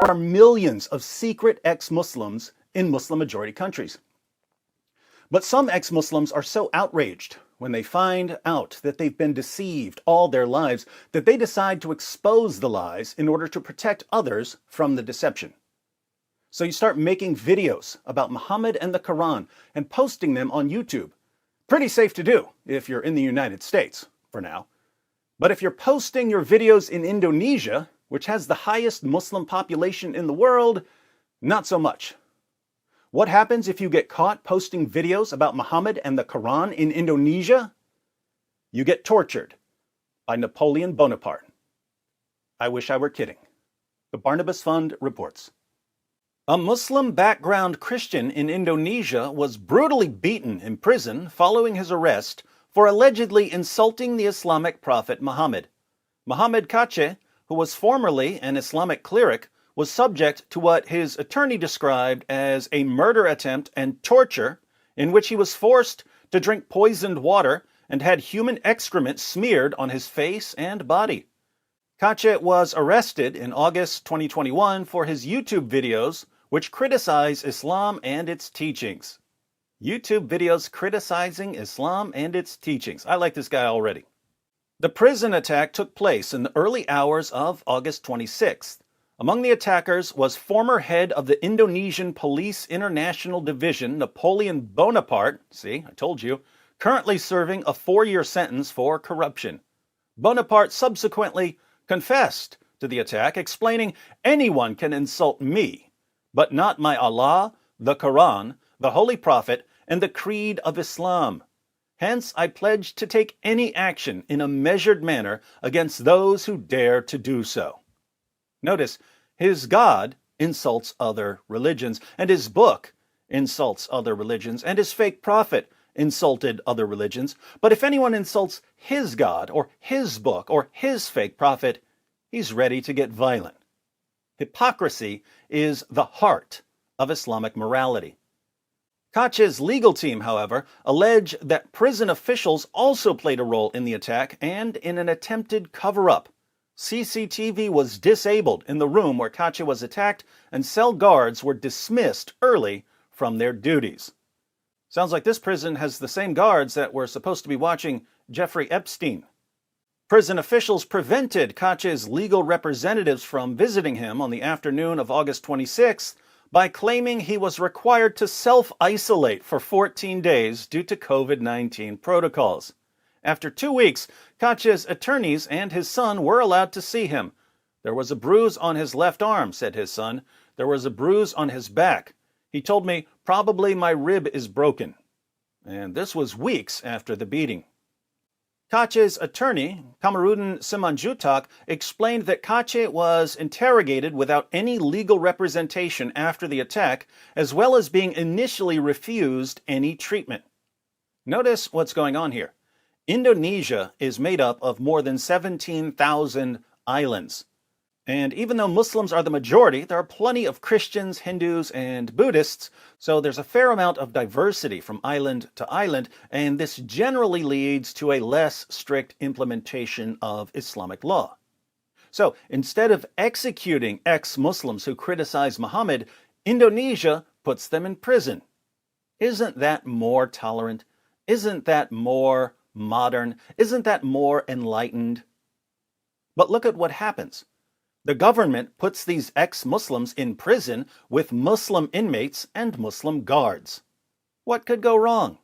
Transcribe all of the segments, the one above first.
are millions of secret ex-Muslims in Muslim-majority countries. But some ex-Muslims are so outraged when they find out that they've been deceived all their lives that they decide to expose the lies in order to protect others from the deception. So you start making videos about Muhammad and the Quran and posting them on YouTube. Pretty safe to do if you're in the United States, for now. But if you're posting your videos in Indonesia, which has the highest Muslim population in the world, not so much. What happens if you get caught posting videos about Muhammad and the Quran in Indonesia? You get tortured by Napoleon Bonaparte. I wish I were kidding. The Barnabas Fund reports. A Muslim background Christian in Indonesia was brutally beaten in prison following his arrest for allegedly insulting the Islamic prophet Muhammad. M.KACE, who was formerly an Islamic cleric, was subject to what his attorney described as a murder attempt and torture in which he was forced to drink poisoned water and had human excrement smeared on his face and body. KACE was arrested in August 2021 for his YouTube videos which criticize Islam and its teachings. YouTube videos criticizing Islam and its teachings. I like this guy already. The prison attack took place in the early hours of August 26th. Among the attackers was former head of the Indonesian Police International Division, Napoleon Bonaparte, see, I told you, currently serving a 4-year sentence for corruption. Bonaparte subsequently confessed to the attack, explaining, "Anyone can insult me, but not my Allah, the Quran, the Holy Prophet, and the Creed of Islam. Hence, I pledge to take any action in a measured manner against those who dare to do so." Notice, his God insults other religions, and his book insults other religions, and his fake prophet insulted other religions. But if anyone insults his God, or his book, or his fake prophet, he's ready to get violent. Hypocrisy is the heart of Islamic morality. KACE's legal team, however, allege that prison officials also played a role in the attack and in an attempted cover-up. CCTV was disabled in the room where KACE was attacked, and cell guards were dismissed early from their duties. Sounds like this prison has the same guards that were supposed to be watching Jeffrey Epstein. Prison officials prevented KACE's legal representatives from visiting him on the afternoon of August 26th by claiming he was required to self-isolate for 14 days due to COVID-19 protocols. After 2 weeks, KACE's attorneys and his son were allowed to see him. "There was a bruise on his left arm," said his son. "There was a bruise on his back. He told me, probably my rib is broken." And this was weeks after the beating. KACE's attorney, Kamarudin Simanjuntak, explained that KACE was interrogated without any legal representation after the attack, as well as being initially refused any treatment. Notice what's going on here. Indonesia is made up of more than 17,000 islands. And even though Muslims are the majority, there are plenty of Christians, Hindus, and Buddhists, so there's a fair amount of diversity from island to island, and this generally leads to a less strict implementation of Islamic law. So instead of executing ex-Muslims who criticize Muhammad, Indonesia puts them in prison. Isn't that more tolerant? Isn't that more modern? Isn't that more enlightened? But look at what happens. The government puts these ex-Muslims in prison with Muslim inmates and Muslim guards. What could go wrong?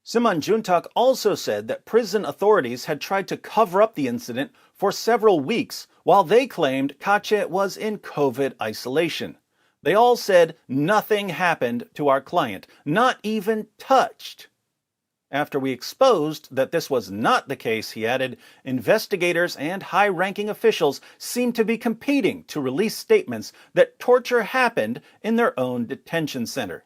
Simanjuntak also said that prison authorities had tried to cover up the incident for several weeks while they claimed KACE was in COVID isolation. They all said nothing happened to our client, not even touched. After we exposed that this was not the case, he added, investigators and high-ranking officials seemed to be competing to release statements that torture happened in their own detention center.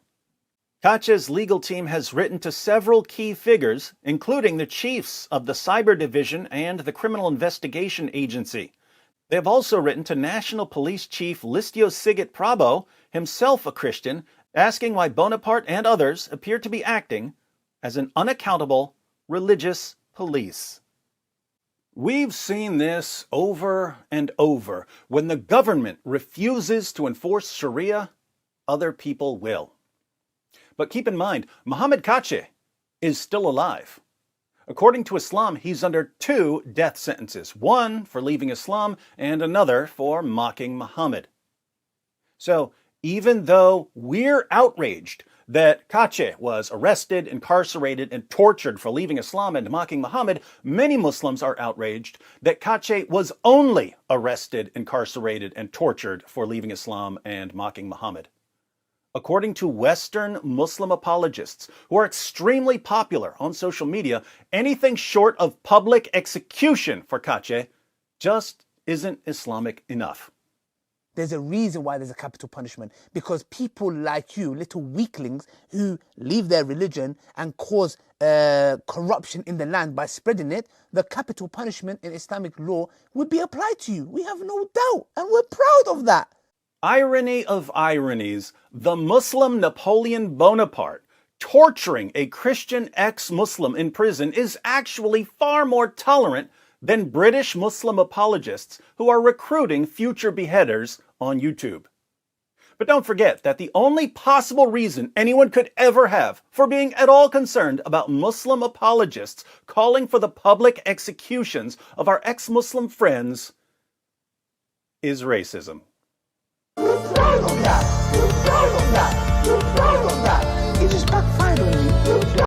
KACE's legal team has written to several key figures, including the chiefs of the Cyber Division and the Criminal Investigation Agency. They have also written to National Police Chief Listio Sigit Prabowo, himself a Christian, asking why Bonaparte and others appear to be acting as an unaccountable religious police. We've seen this over and over. When the government refuses to enforce Sharia, other people will. But keep in mind, M.KACE is still alive. According to Islam, he's under 2 death sentences, one for leaving Islam and another for mocking Muhammad. So even though we're outraged that KACE was arrested, incarcerated, and tortured for leaving Islam and mocking Muhammad, many Muslims are outraged that KACE was only arrested, incarcerated, and tortured for leaving Islam and mocking Muhammad. According to Western Muslim apologists, who are extremely popular on social media, anything short of public execution for KACE just isn't Islamic enough. There's a reason why there's a capital punishment, because people like you, little weaklings who leave their religion and cause corruption in the land by spreading it, the capital punishment in Islamic law would be applied to you. We have no doubt, and we're proud of that. Irony of ironies, the Muslim Napoleon Bonaparte torturing a Christian ex-Muslim in prison is actually far more tolerant than British Muslim apologists who are recruiting future beheaders on YouTube. But don't forget that the only possible reason anyone could ever have for being at all concerned about Muslim apologists calling for the public executions of our ex-Muslim friends is racism. You're proud of that. You're proud of that. You're proud of that. It just backfired on you.